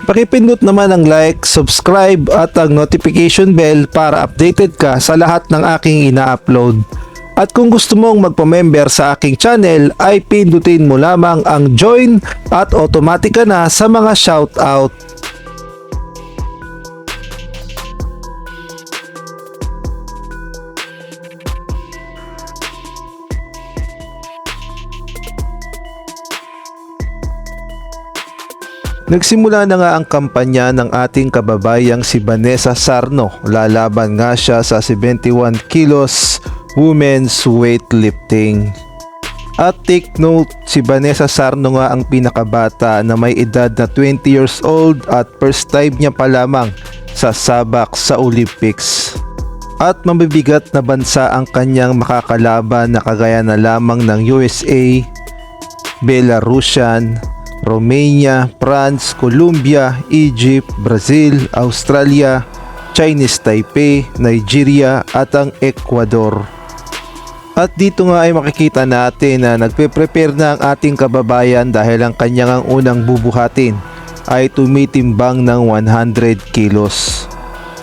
Pakipindot naman ang like, subscribe at ang notification bell para updated ka sa lahat ng aking ina-upload. At kung gusto mong magpa-member sa aking channel ay pindutin mo lamang ang join at automatic ka na sa mga shoutout. Nagsimula na nga ang kampanya ng ating kababayang si Vanessa Sarno. Lalaban nga siya sa 71 kilos women's weightlifting. At take note, si Vanessa Sarno nga ang pinakabata na may edad na 20 years old at first time niya pa lamang sa sabak sa Olympics. At mabibigat na bansa ang kanyang makakalaban na kagaya na lamang ng USA, Belarusian, Romania, France, Colombia, Egypt, Brazil, Australia, Chinese Taipei, Nigeria at ang Ecuador. At dito nga ay makikita natin na nagpe-prepare na ang ating kababayan dahil ang kanyang unang bubuhatin ay tumitimbang ng 100 kilos.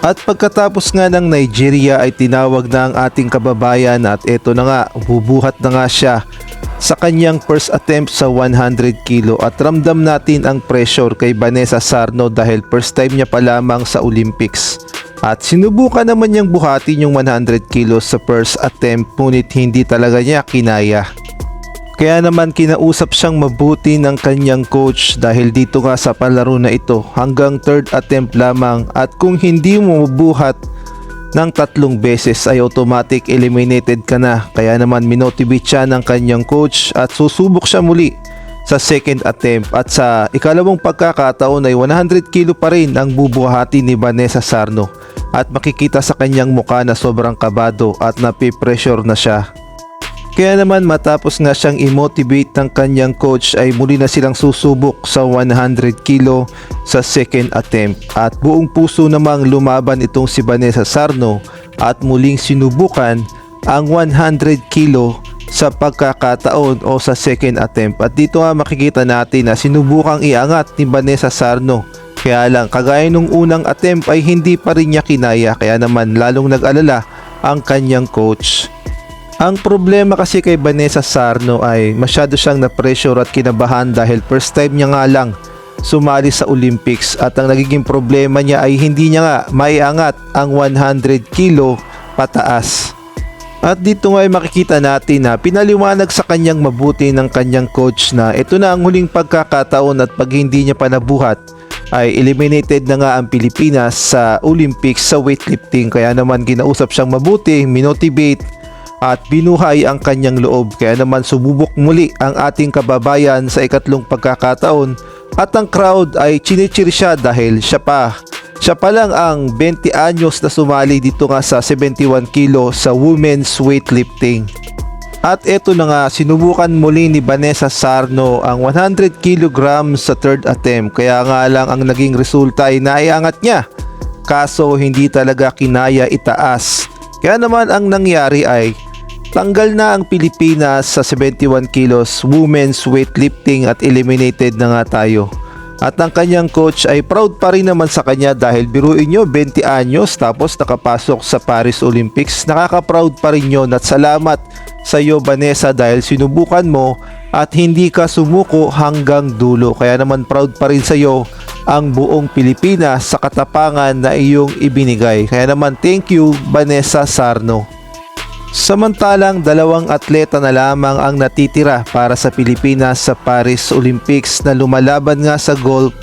At pagkatapos nga ng Nigeria ay tinawag na ang ating kababayan at eto na nga, bubuhat na nga siya sa kanyang first attempt sa 100 kilo at ramdam natin ang pressure kay Vanessa Sarno dahil first time niya pa lamang sa Olympics. At sinubukan naman niyang buhatin yung 100 kilos sa first attempt ngunit hindi talaga niya kinaya. Kaya naman kinausap siyang mabuti ng kanyang coach dahil dito nga sa palaro na ito hanggang third attempt lamang at kung hindi mo mabuhat ng 3 beses ay automatic eliminated ka na. Kaya naman minotivate siya ng kanyang coach at susubok siya muli sa second attempt at sa ikalawang pagkakataon ay 100 kilo pa rin ang bubuhatin ni Vanessa Sarno at makikita sa kanyang mukha na sobrang kabado at napipressure na siya. Kaya naman matapos nga siyang i-motivate ng kanyang coach ay muli na silang susubok sa 100 kilo sa second attempt at buong puso namang lumaban itong si Vanessa Sarno at muling sinubukan ang 100 kilo sa pagkakataon o sa second attempt at dito nga makikita natin na sinubukang iangat ni Vanessa Sarno kaya lang kagaya nung unang attempt ay hindi pa rin niya kinaya kaya naman lalong nag-alala ang kanyang coach. Ang problema kasi kay Vanessa Sarno ay masyado siyang na-pressure at kinabahan dahil first time niya nga lang sumali sa Olympics at ang nagiging problema niya ay hindi niya nga maiangat ang 100 kilo pataas. At dito nga ay makikita natin na pinaliwanag sa kanyang mabuti ng kanyang coach na ito na ang huling pagkakataon at pag hindi niya pa nabuhat ay eliminated na nga ang Pilipinas sa Olympics sa weightlifting. Kaya naman kinausap siyang mabuti, minotivate at binuhay ang kanyang loob. Kaya naman sububok muli ang ating kababayan sa ikatlong pagkakataon at ang crowd ay chinichir siya dahil siya pa lang ang 20 anyos na sumali dito nga sa 71 kilo sa women's weightlifting. At eto na nga, sinubukan muli ni Vanessa Sarno ang 100 kilograms sa third attempt kaya nga lang ang naging resulta ay naiangat niya kaso hindi talaga kinaya itaas. Kaya naman ang nangyari ay tanggal na ang Pilipinas sa 71 kilos women's weightlifting at eliminated na nga tayo. At ang kanyang coach ay proud pa rin naman sa kanya dahil biruin nyo 20 anyos tapos nakapasok sa Paris Olympics. Nakaka-proud pa rin yun at salamat sa iyo Vanessa dahil sinubukan mo at hindi ka sumuko hanggang dulo. Kaya naman proud pa rin sa iyo ang buong Pilipinas sa katapangan na iyong ibinigay. Kaya naman thank you Vanessa Sarno. Samantalang 2 atleta na lamang ang natitira para sa Pilipinas sa Paris Olympics na lumalaban nga sa golf.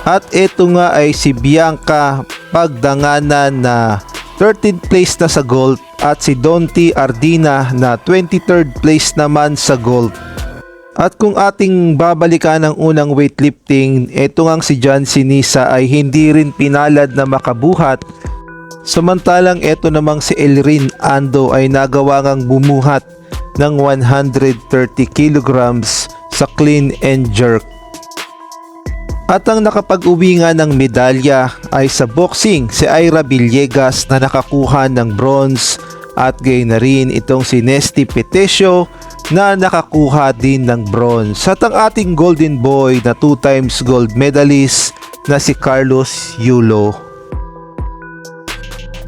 At ito nga ay si Bianca Pagdanganan na 13th place na sa golf at si Donty Ardina na 23rd place naman sa golf. At kung ating babalikan ang unang weightlifting, ito ngang si John Sinisa ay hindi rin pinalad na makabuhat. Samantalang eto namang si Elrin Ando ay nagawa ngang bumuhat ng 130 kilograms sa clean and jerk. At ang nakapag-uwi nga ng medalya ay sa boxing si Ira Villegas na nakakuha ng bronze at gayon na rin itong si Nesty Petesio na nakakuha din ng bronze. At ang ating golden boy na 2 times gold medalist na si Carlos Yulo